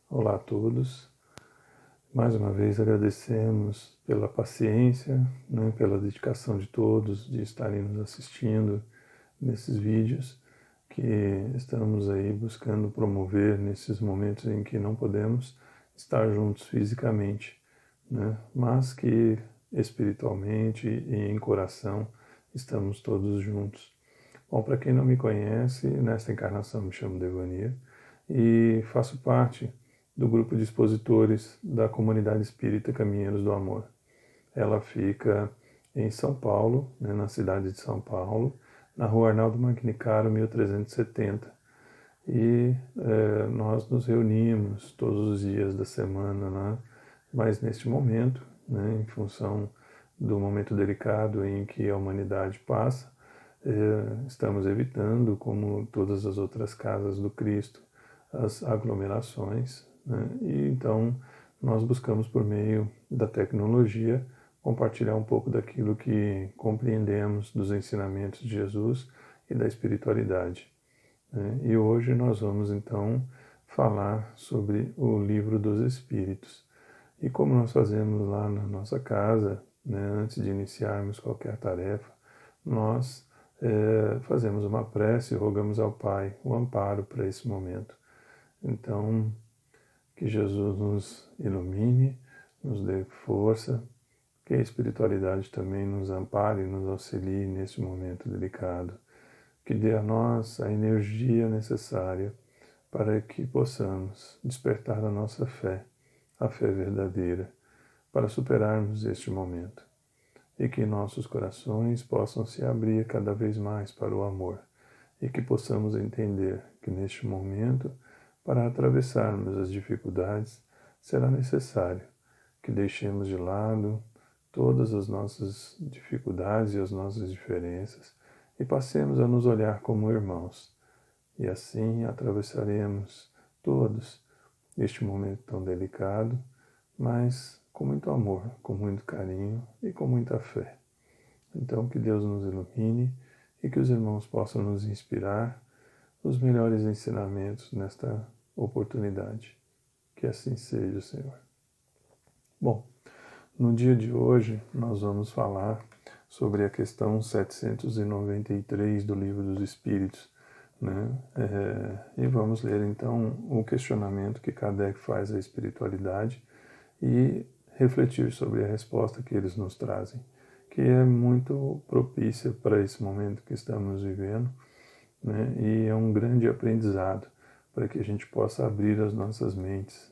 Olá a todos. Mais uma vez agradecemos pela paciência, pela dedicação de todos de estarem nos assistindo nesses vídeos que estamos aí buscando promover nesses momentos em que não podemos estar juntos fisicamente, mas que espiritualmente e em coração estamos todos juntos. Bom, para quem não me conhece, nesta encarnação me chamo Devanir e faço parte do grupo de expositores da Comunidade Espírita Caminheiros do Amor. Ela fica em São Paulo, na cidade de São Paulo, na rua Arnaldo Magnicaro, 1370. E nós nos reunimos todos os dias da semana, mas neste momento, em função do momento delicado em que a humanidade passa, estamos evitando, como todas as outras casas do Cristo, as aglomerações, e então nós buscamos, por meio da tecnologia, compartilhar um pouco daquilo que compreendemos dos ensinamentos de Jesus e da espiritualidade. E hoje nós vamos então falar sobre o Livro dos Espíritos. E como nós fazemos lá na nossa casa, antes de iniciarmos qualquer tarefa, nós fazemos uma prece e rogamos ao Pai o amparo para esse momento. Então, que Jesus nos ilumine, nos dê força, que a espiritualidade também nos ampare e nos auxilie nesse momento delicado, que dê a nós a energia necessária para que possamos despertar a nossa fé, a fé verdadeira, para superarmos este momento, e que nossos corações possam se abrir cada vez mais para o amor, e que possamos entender que neste momento, para atravessarmos as dificuldades, será necessário que deixemos de lado todas as nossas dificuldades e as nossas diferenças e passemos a nos olhar como irmãos. E assim atravessaremos todos este momento tão delicado, mas com muito amor, com muito carinho e com muita fé. Então, que Deus nos ilumine e que os irmãos possam nos inspirar os melhores ensinamentos nesta oportunidade. Que assim seja, Senhor. Bom, no dia de hoje nós vamos falar sobre a questão 793 do Livro dos Espíritos, e vamos ler então o questionamento que Kardec faz à espiritualidade e refletir sobre a resposta que eles nos trazem, que é muito propícia para esse momento que estamos vivendo, e é um grande aprendizado para que a gente possa abrir as nossas mentes.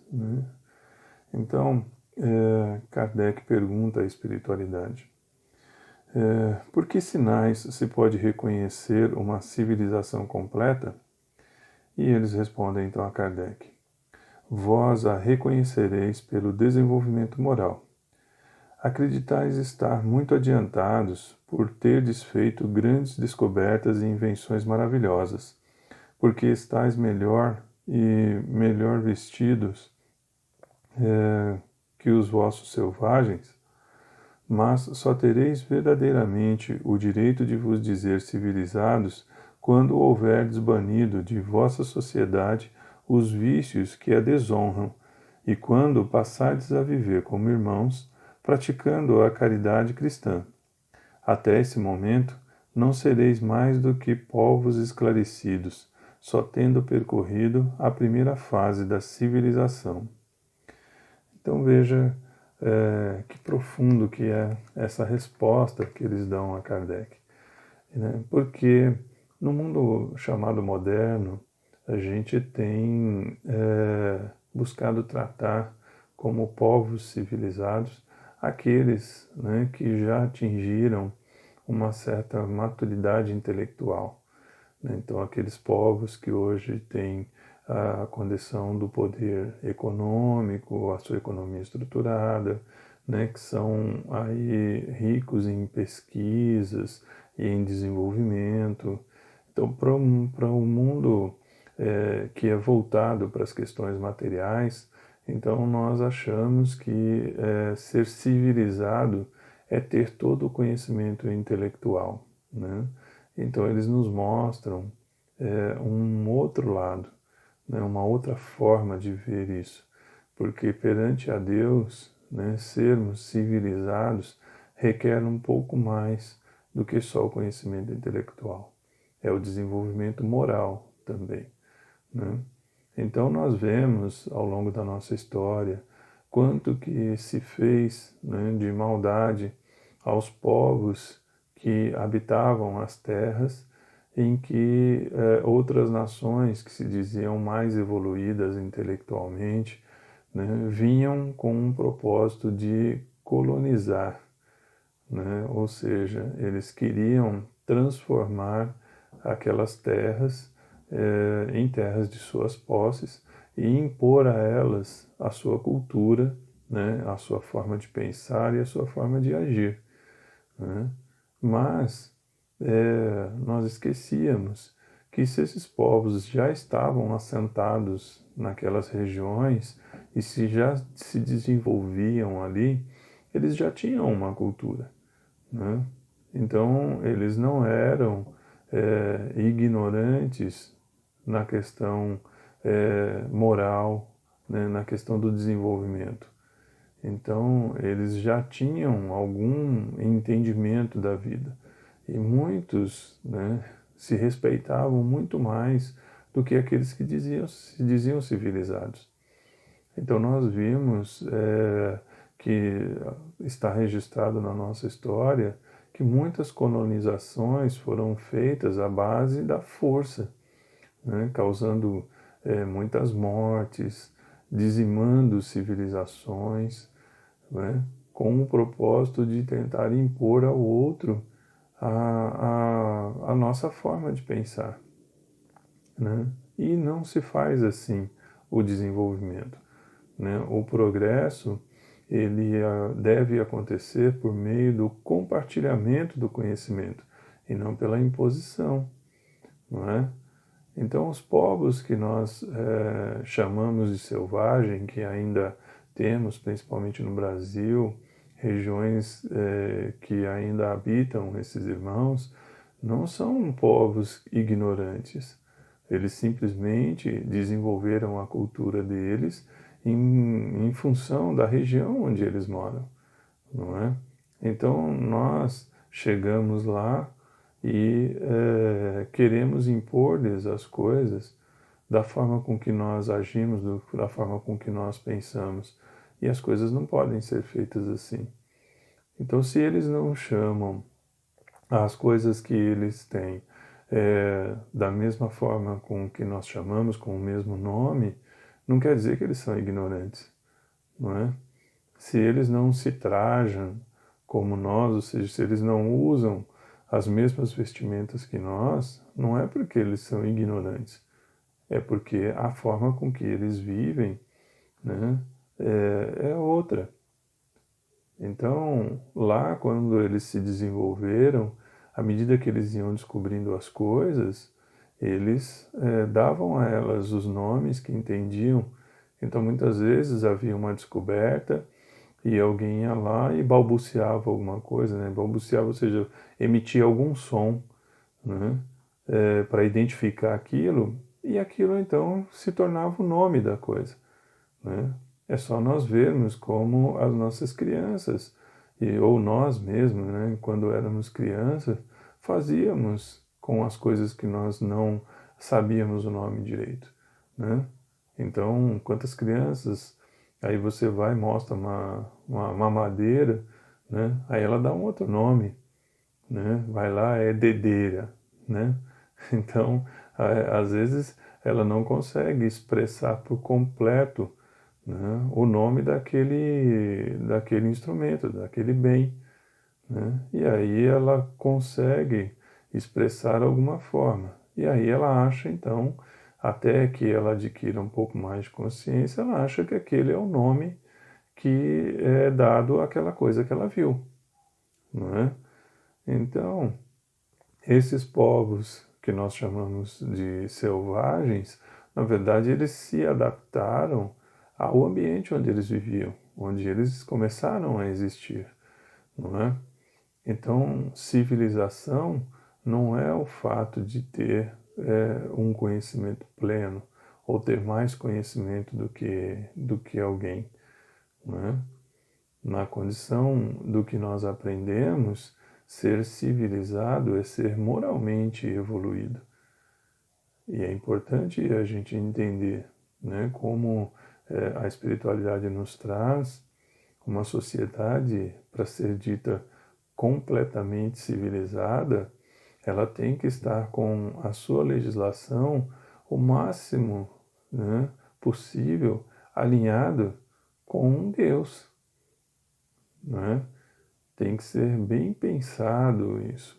Então, Kardec pergunta à espiritualidade: por que sinais se pode reconhecer uma civilização completa? E eles respondem então a Kardec: vós a reconhecereis pelo desenvolvimento moral. Acreditais estar muito adiantados por terdes feito grandes descobertas e invenções maravilhosas, porque estáis melhor e melhor vestidos que os vossos selvagens, mas só tereis verdadeiramente o direito de vos dizer civilizados quando houverdes banido de vossa sociedade os vícios que a desonram, e quando passardes a viver como irmãos, praticando a caridade cristã. Até esse momento, não sereis mais do que povos esclarecidos, só tendo percorrido a primeira fase da civilização. Então veja que profundo que é essa resposta que eles dão a Kardec. Porque no mundo chamado moderno, a gente tem buscado tratar como povos civilizados aqueles que já atingiram uma certa maturidade intelectual. Então, aqueles povos que hoje têm a condição do poder econômico, a sua economia estruturada, que são aí ricos em pesquisas e em desenvolvimento. Então, para um mundo que é voltado para as questões materiais, então nós achamos que ser civilizado é ter todo o conhecimento intelectual, Então eles nos mostram um outro lado, né, uma outra forma de ver isso, porque perante a Deus, né, sermos civilizados requer um pouco mais do que só o conhecimento intelectual. É o desenvolvimento moral também, né? Então nós vemos ao longo da nossa história quanto que se fez, né, de maldade aos povos que habitavam as terras em que outras nações que se diziam mais evoluídas intelectualmente, né, vinham com um propósito de colonizar, né? Ou seja, eles queriam transformar aquelas terras em terras de suas posses e impor a elas a sua cultura, né? A sua forma de pensar e a sua forma de agir, né? Mas nós esquecíamos que se esses povos já estavam assentados naquelas regiões e se já se desenvolviam ali, eles já tinham uma cultura, né? Então, eles não eram ignorantes na questão moral, né, na questão do desenvolvimento. Então, eles já tinham algum entendimento da vida. E muitos, né, se respeitavam muito mais do que aqueles que se diziam civilizados. Então, nós vimos que está registrado na nossa história que muitas colonizações foram feitas à base da força, né, causando muitas mortes, dizimando civilizações, né, com o propósito de tentar impor ao outro a nossa forma de pensar, né? E não se faz assim o desenvolvimento, né? O progresso ele deve acontecer por meio do compartilhamento do conhecimento e não pela imposição, não é? Então, os povos que nós chamamos de selvagem, que ainda temos, principalmente no Brasil, regiões que ainda habitam esses irmãos, não são povos ignorantes. Eles simplesmente desenvolveram a cultura deles em função da região onde eles moram, não é? Então, nós chegamos lá e queremos impor-lhes as coisas da forma com que nós agimos, da forma com que nós pensamos. E as coisas não podem ser feitas assim. Então, se eles não chamam as coisas que eles têm da mesma forma com que nós chamamos, com o mesmo nome, não quer dizer que eles são ignorantes, não é? Se eles não se trajam como nós, ou seja, se eles não usam as mesmas vestimentas que nós, não é porque eles são ignorantes, é porque a forma com que eles vivem, né, é outra. Então, lá quando eles se desenvolveram, à medida que eles iam descobrindo as coisas, eles davam a elas os nomes que entendiam. Então, muitas vezes havia uma descoberta e alguém ia lá e balbuciava alguma coisa, né? Balbuciava, ou seja, emitia algum som, né? Para identificar aquilo, e aquilo então se tornava o nome da coisa, né? É só nós vermos como as nossas crianças, ou nós mesmos, né, quando éramos crianças, fazíamos com as coisas que nós não sabíamos o nome direito, né? Então, quantas crianças, aí você vai e mostra uma mamadeira, né? Aí ela dá um outro nome, né? Vai lá, é dedeira, né? Então, às vezes ela não consegue expressar por completo, né, o nome daquele instrumento, daquele bem, né? E aí ela consegue expressar alguma forma. E aí ela acha, então, até que ela adquira um pouco mais de consciência, ela acha que aquele é o nome que é dado àquela coisa que ela viu, não é? Então, esses povos que nós chamamos de selvagens, na verdade, eles se adaptaram ao ambiente onde eles viviam, onde eles começaram a existir, não é? Então, civilização não é o fato de ter um conhecimento pleno ou ter mais conhecimento do que alguém, né? Na condição do que nós aprendemos, ser civilizado é ser moralmente evoluído. E é importante a gente entender, né, como a espiritualidade nos traz uma sociedade, para ser dita completamente civilizada, ela tem que estar com a sua legislação o máximo, né, possível alinhado com Deus, né? Tem que ser bem pensado isso,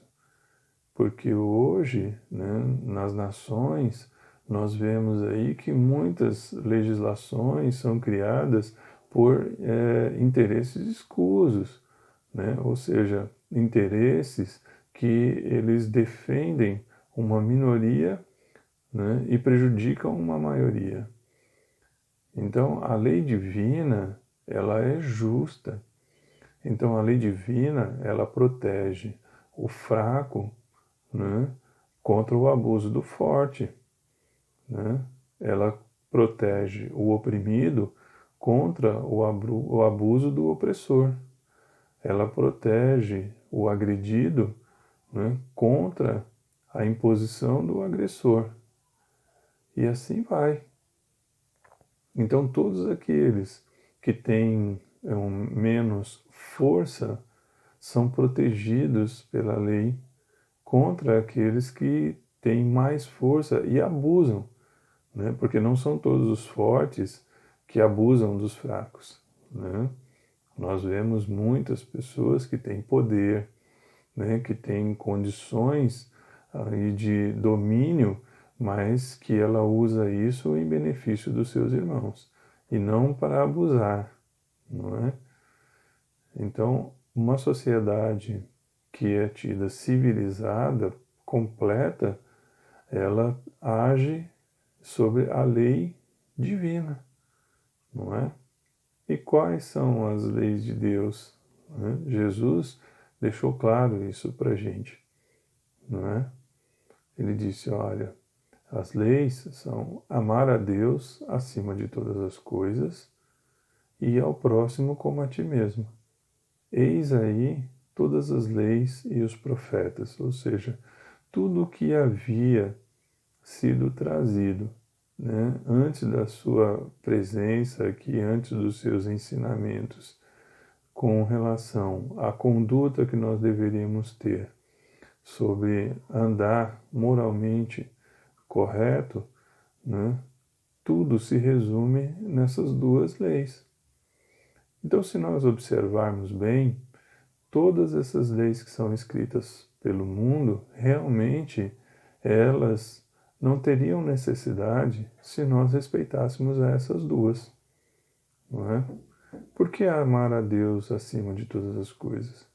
porque hoje, né, nas nações, nós vemos aí que muitas legislações são criadas por interesses escusos, né? Ou seja, interesses que eles defendem uma minoria, né, e prejudicam uma maioria. Então, a lei divina, ela é justa. Então, a lei divina, ela protege o fraco, né, contra o abuso do forte, né? Ela protege o oprimido contra o abuso do opressor. Ela protege o agredido, né, contra a imposição do agressor. E assim vai. Então, todos aqueles que têm menos força são protegidos pela lei contra aqueles que têm mais força e abusam, né? Porque não são todos os fortes que abusam dos fracos, né? Nós vemos muitas pessoas que têm poder, né, que têm condições aí de domínio, mas que ela usa isso em benefício dos seus irmãos e não para abusar, não é? Então, uma sociedade que é tida civilizada, completa, ela age sobre a lei divina, não é? E quais são as leis de Deus, né? Jesus deixou claro isso para a gente, não é? Ele disse, olha, as leis são amar a Deus acima de todas as coisas e ao próximo como a ti mesmo. Eis aí todas as leis e os profetas, ou seja, tudo o que havia sido trazido, né, antes da sua presença aqui, antes dos seus ensinamentos, com relação à conduta que nós deveríamos ter sobre andar moralmente correto, né, tudo se resume nessas duas leis. Então, se nós observarmos bem, todas essas leis que são escritas pelo mundo, realmente elas não teriam necessidade se nós respeitássemos essas duas, não é? Por que amar a Deus acima de todas as coisas?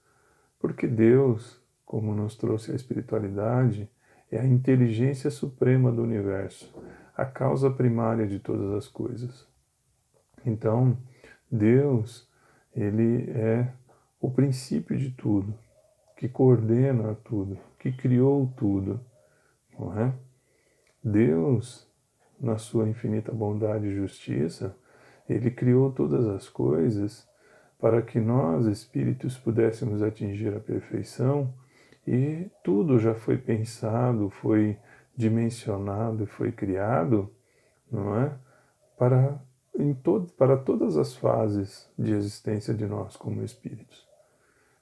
Porque Deus, como nos trouxe a espiritualidade, é a inteligência suprema do universo, a causa primária de todas as coisas. Então, Deus, ele é o princípio de tudo, que coordena tudo, que criou tudo, não é? Deus, na sua infinita bondade e justiça, ele criou todas as coisas para que nós, espíritos, pudéssemos atingir a perfeição, e tudo já foi pensado, foi dimensionado, foi criado, não é? Para todas as fases de existência de nós como espíritos.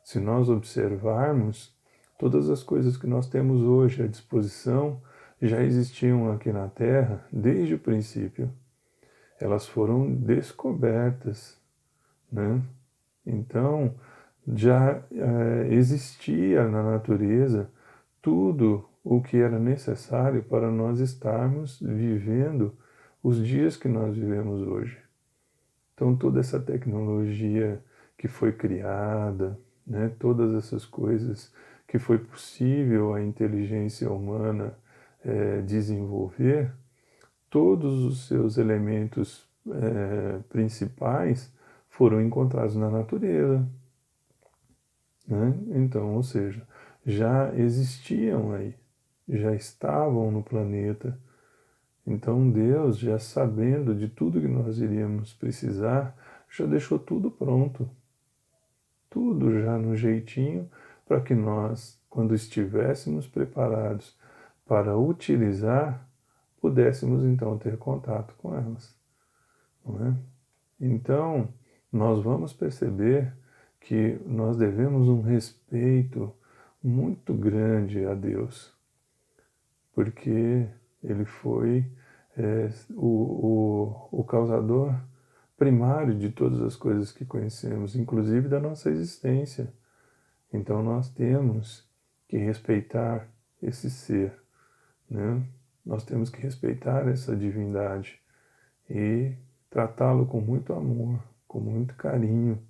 Se nós observarmos, todas as coisas que nós temos hoje à disposição já existiam aqui na Terra desde o princípio. Elas foram descobertas, né? Então, já existia na natureza tudo o que era necessário para nós estarmos vivendo os dias que nós vivemos hoje. Então, toda essa tecnologia que foi criada, né, todas essas coisas que foi possível a inteligência humana desenvolver, todos os seus elementos principais foram encontrados na natureza, né? Então, ou seja, já existiam aí, já estavam no planeta. Então Deus, já sabendo de tudo que nós iríamos precisar, já deixou tudo pronto, tudo já no jeitinho, para que nós, quando estivéssemos preparados para utilizar, pudéssemos então ter contato com elas, não é? Então, nós vamos perceber que nós devemos um respeito muito grande a Deus, porque Ele foi o causador primário de todas as coisas que conhecemos, inclusive da nossa existência. Então nós temos que respeitar esse ser, né? Nós temos que respeitar essa divindade e tratá-lo com muito amor, com muito carinho,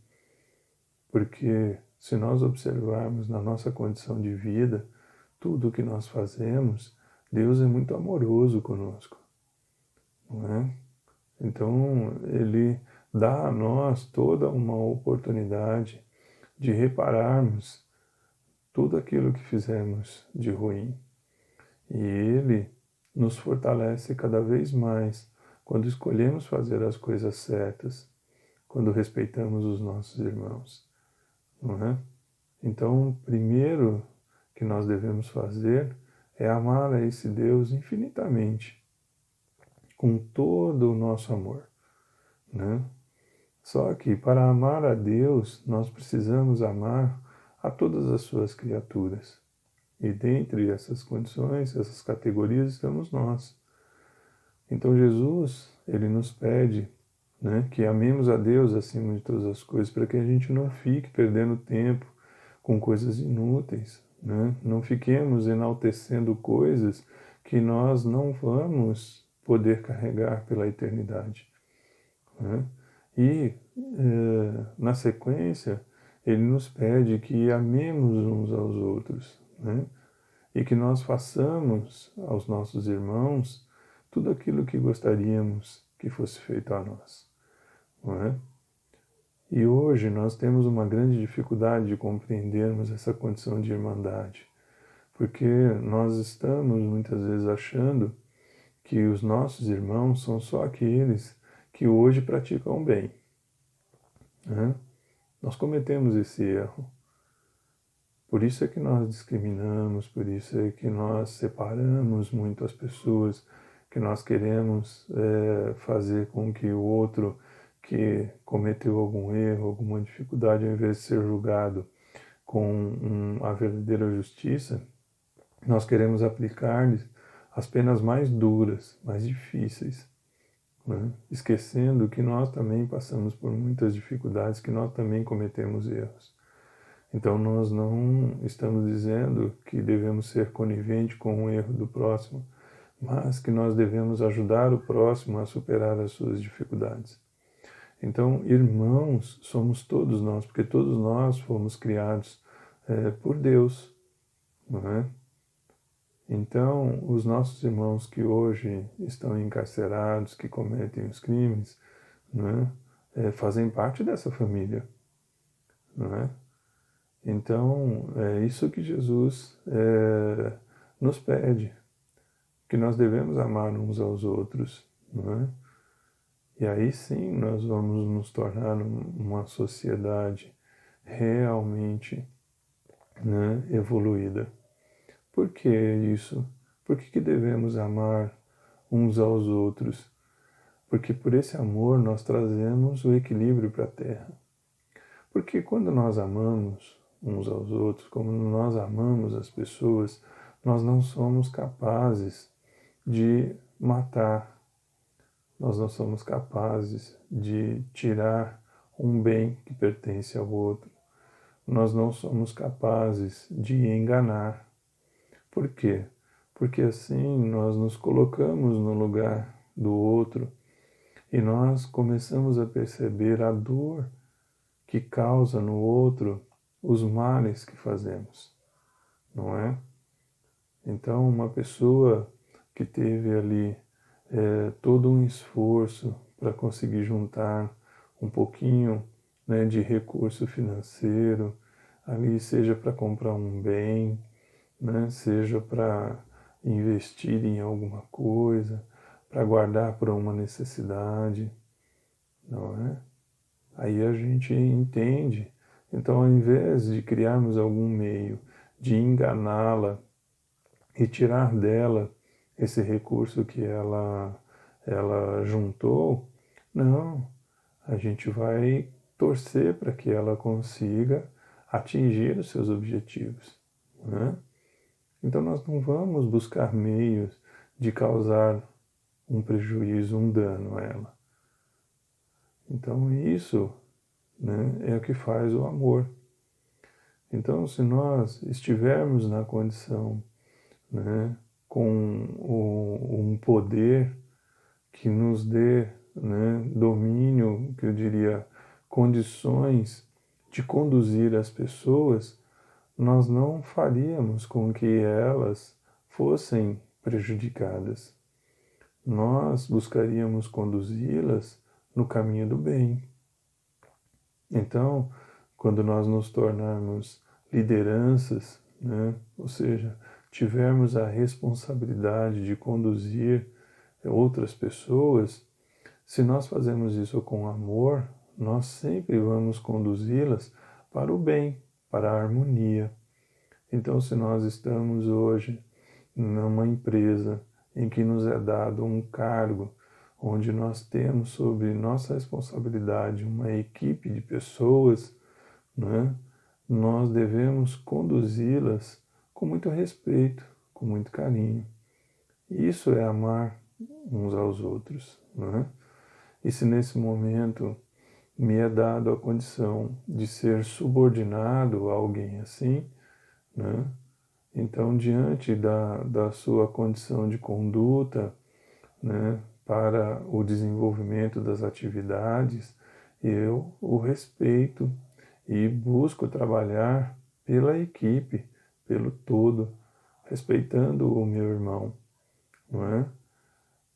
porque se nós observarmos na nossa condição de vida, tudo o que nós fazemos, Deus é muito amoroso conosco, não é? Então, Ele dá a nós toda uma oportunidade de repararmos tudo aquilo que fizemos de ruim. E Ele nos fortalece cada vez mais quando escolhemos fazer as coisas certas, quando respeitamos os nossos irmãos, não é? Então, o primeiro que nós devemos fazer é amar a esse Deus infinitamente, com todo o nosso amor, né? Só que para amar a Deus, nós precisamos amar a todas as suas criaturas. E dentre essas condições, essas categorias, estamos nós. Então Jesus, Ele nos pede, né, que amemos a Deus acima de todas as coisas, para que a gente não fique perdendo tempo com coisas inúteis, né? Não fiquemos enaltecendo coisas que nós não vamos poder carregar pela eternidade, né? E, na sequência, ele nos pede que amemos uns aos outros, né? E que nós façamos aos nossos irmãos tudo aquilo que gostaríamos que fosse feito a nós, não é? E hoje nós temos uma grande dificuldade de compreendermos essa condição de irmandade, porque nós estamos muitas vezes achando que os nossos irmãos são só aqueles que hoje praticam o bem, né? Nós cometemos esse erro. Por isso é que nós discriminamos, por isso é que nós separamos muito as pessoas, que nós queremos fazer com que o outro que cometeu algum erro, alguma dificuldade, ao invés de ser julgado com a verdadeira justiça, nós queremos aplicar-lhes as penas mais duras, mais difíceis, né? Esquecendo que nós também passamos por muitas dificuldades, que nós também cometemos erros. Então nós não estamos dizendo que devemos ser coniventes com o erro do próximo, mas que nós devemos ajudar o próximo a superar as suas dificuldades. Então, irmãos somos todos nós, porque todos nós fomos criados por Deus, não é? Então, os nossos irmãos que hoje estão encarcerados, que cometem os crimes, não é? Fazem parte dessa família, não é? Então, é isso que Jesus nos pede, que nós devemos amar uns aos outros, não é? E aí sim nós vamos nos tornar uma sociedade realmente, né, evoluída. Por que isso? Por que devemos amar uns aos outros? Porque por esse amor nós trazemos o equilíbrio para a Terra. Porque quando nós amamos uns aos outros, como nós amamos as pessoas, nós não somos capazes de matar, nós não somos capazes de tirar um bem que pertence ao outro, nós não somos capazes de enganar. Por quê? Porque assim nós nos colocamos no lugar do outro e nós começamos a perceber a dor que causa no outro os males que fazemos, não é? Então, uma pessoa que teve ali todo um esforço para conseguir juntar um pouquinho, né, de recurso financeiro, ali seja para comprar um bem, né, seja para investir em alguma coisa, para guardar por uma necessidade, não é? Aí a gente entende. Então, ao invés de criarmos algum meio de enganá-la e tirar dela esse recurso que ela juntou, não, a gente vai torcer para que ela consiga atingir os seus objetivos, né? Então nós não vamos buscar meios de causar um prejuízo, um dano a ela. Então isso, né, é o que faz o amor. Então se nós estivermos na condição, né, com um poder que nos dê, né, domínio, que eu diria, condições de conduzir as pessoas, nós não faríamos com que elas fossem prejudicadas. Nós buscaríamos conduzi-las no caminho do bem. Então, quando nós nos tornarmos lideranças, né, ou seja, tivermos a responsabilidade de conduzir outras pessoas, se nós fazemos isso com amor, nós sempre vamos conduzi-las para o bem, para a harmonia. Então, se nós estamos hoje numa empresa em que nos é dado um cargo, onde nós temos sobre nossa responsabilidade uma equipe de pessoas, né, nós devemos conduzi-las com muito respeito, com muito carinho. Isso é amar uns aos outros, né? E se nesse momento me é dado a condição de ser subordinado a alguém assim, né? Então, diante da sua condição de conduta, né, para o desenvolvimento das atividades, eu o respeito e busco trabalhar pela equipe, pelo todo, respeitando o meu irmão, não é?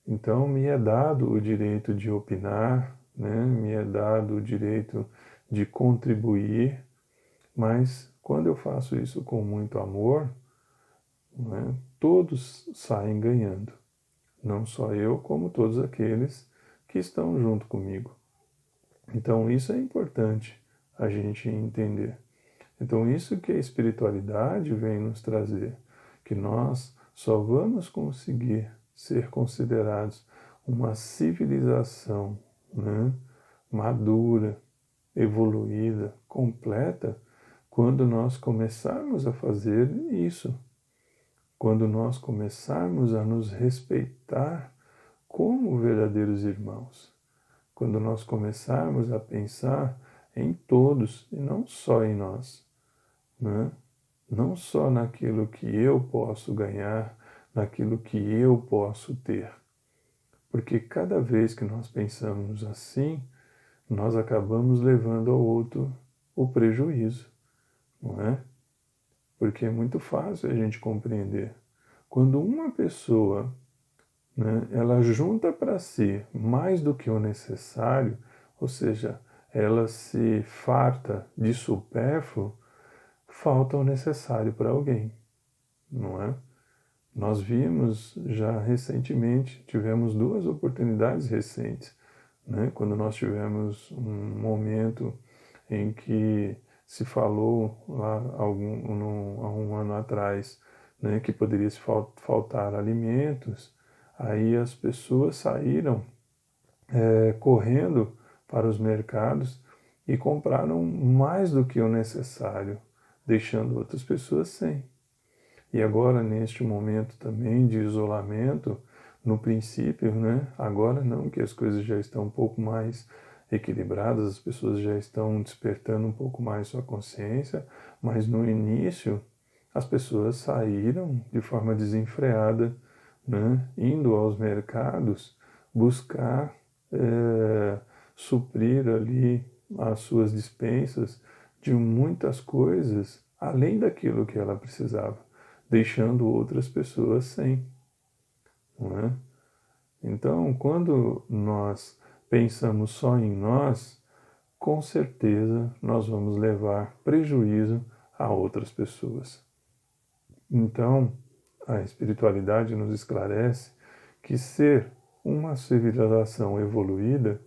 Então, me é dado o direito de opinar, né, me é dado o direito de contribuir, mas quando eu faço isso com muito amor, né, todos saem ganhando. Não só eu, como todos aqueles que estão junto comigo. Então isso é importante a gente entender. Então isso que a espiritualidade vem nos trazer, que nós só vamos conseguir ser considerados uma civilização, né, madura, evoluída, completa, quando nós começarmos a fazer isso. Quando nós começarmos a nos respeitar como verdadeiros irmãos, quando nós começarmos a pensar em todos e não só em nós, né? Não só naquilo que eu posso ganhar, naquilo que eu posso ter. Porque cada vez que nós pensamos assim, nós acabamos levando ao outro o prejuízo, não é? Porque é muito fácil a gente compreender. Quando uma pessoa, né, ela junta para si mais do que o necessário, ou seja, ela se farta de supérfluo, falta o necessário para alguém, não é? Nós vimos já recentemente, tivemos duas oportunidades recentes, né, quando nós tivemos um momento em que se falou lá há um ano atrás, né, que poderia se faltar alimentos, aí as pessoas saíram correndo para os mercados e compraram mais do que o necessário, deixando outras pessoas sem. E agora, neste momento também de isolamento, no princípio, né, agora não, que as coisas já estão um pouco mais equilibradas, as pessoas já estão despertando um pouco mais sua consciência, mas no início as pessoas saíram de forma desenfreada, né, indo aos mercados buscar suprir ali as suas despensas de muitas coisas além daquilo que ela precisava, deixando outras pessoas sem, não é? Então, quando nós pensamos só em nós, com certeza nós vamos levar prejuízo a outras pessoas. Então, a espiritualidade nos esclarece que ser uma civilização evoluída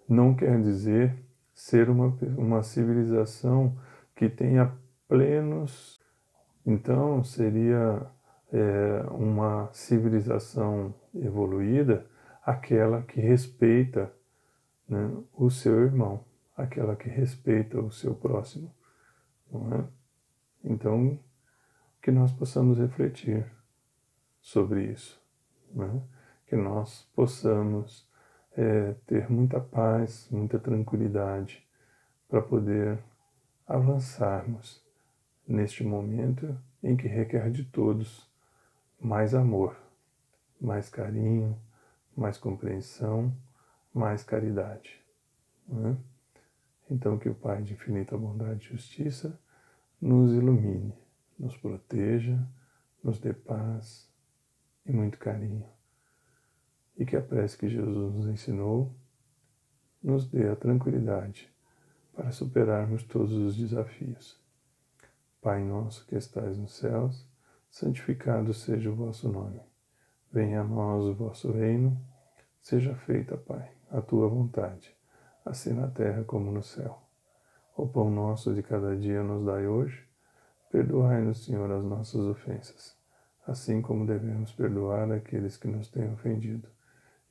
não quer dizer ser uma civilização que tenha plenos. Então, seria uma civilização evoluída aquela que respeita, né, o seu irmão, aquela que respeita o seu próximo, não é? Então, que nós possamos refletir sobre isso, né? Que nós possamos ter muita paz, muita tranquilidade para poder avançarmos neste momento em que requer de todos mais amor, mais carinho, mais compreensão, mais caridade, né? Então, que o Pai de infinita bondade e justiça nos ilumine, nos proteja, nos dê paz e muito carinho. E que a prece que Jesus nos ensinou nos dê a tranquilidade para superarmos todos os desafios. Pai nosso que estais nos céus, santificado seja o vosso nome. Venha a nós o vosso reino, seja feita, Pai, a tua vontade, assim na terra como no céu. O pão nosso de cada dia nos dai hoje. Perdoai-nos, Senhor, as nossas ofensas, assim como devemos perdoar aqueles que nos têm ofendido.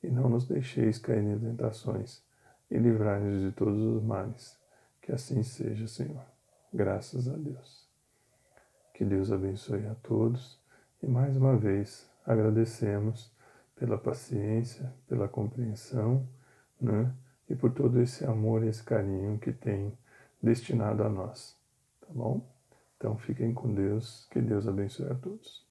E não nos deixeis cair em tentações, e livrai-nos de todos os males. Que assim seja, Senhor. Graças a Deus. Que Deus abençoe a todos. E mais uma vez agradecemos pela paciência, pela compreensão, né? E por todo esse amor e esse carinho que tem destinado a nós. Tá bom? Então fiquem com Deus. Que Deus abençoe a todos.